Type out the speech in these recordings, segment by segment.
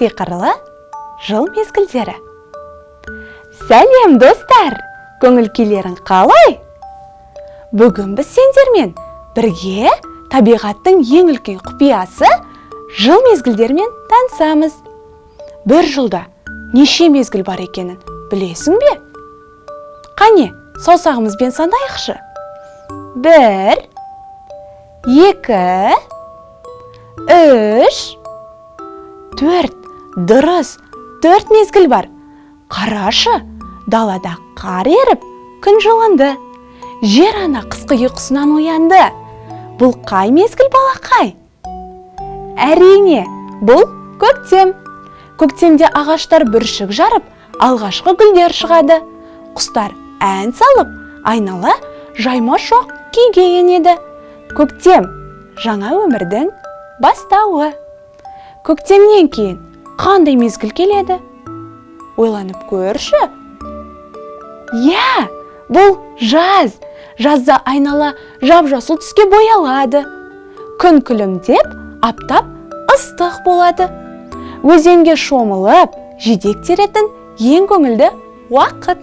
сиқырлы жыл мезгілдері. Сәлем достар, көңіл күйлерің қалай? Бүгін біз сендермен бірге табиғаттың ең үлкен құпиясы жыл мезгілдерімен танысамыз. Бір жылда неше мезгіл бар екенін білесің бе? Қане, саусағымызбен сандайықшы. 1, 2, 3, 4. Дұрыс, 4 мезгіл бар. Қарашы, далада қар еріп, күн жылынды. Жер ана қысқы ұйқысынан оянды. Бұл қай мезгіл балақай? Әрине, бұл көктем. Көктемде ағаштар бүршік жарып, алғашқы гүлдер шығады. Құстар ән салып, айнала жайма шоқ күйге енеді. Көктем жаңа өмірдің бастауы. Көктемнен кейін қандай мезгіл келеді? Ойланып көрші. Иә, бұл жаз. Жазда айнала жап-жасыл түске боялады. Күн күлімдеп, аптап ыстық болады. Өзенге шомылып, жидек теретін ең көңілді уақыт.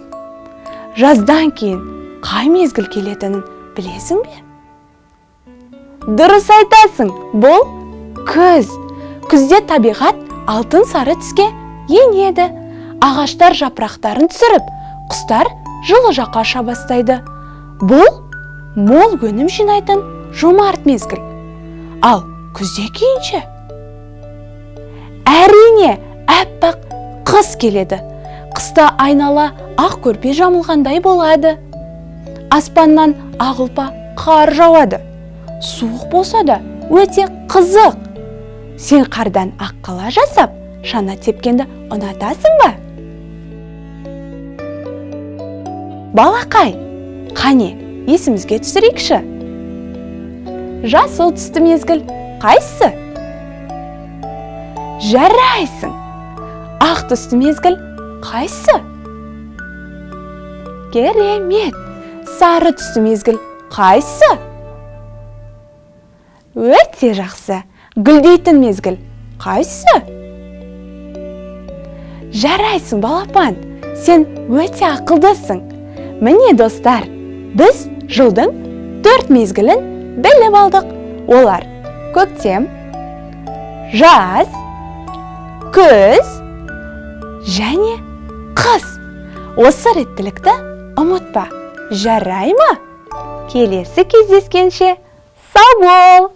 Жаздан кейін қай мезгіл келетінін білесің бе? Дұрыс айтасың, бұл күз. Күзде табиғат алтын сары түске енеді. Ағаштар жапырақтарын түсіріп, құстар жылы жаққа ұша бастайды. Бұл мол өнім жинайтын жомарт мезгіл. Ал күзде кейінше? Әрине, әппақ қыс келеді. Қыста айнала ақ көрпе жамылғандай болады. Аспаннан ақ ұлпа қар жауады. Суық болса да өте қызық. Сен қардан ақ қала жасап, шана тепкенді ұнатасың ба? Балақай, қане, есімізге түсірейікші. Жасыл түсті мезгіл қайсы? Жарайсың. Ақ түсті мезгіл қайсы? Керемет. Сары түсті мезгіл қайсы? Өте жақсы. Гүлдейтін мезгіл қайсы? Жарайсың, балапан. Сен өте ақылдысың. Міне достар, біз жылдың 4 мезгілін біліп алдық. Олар көктем, жаз, күз және қыс. Осы реттілікті ұмытпа. Жарай ма? Келесі кездескенше сау бол!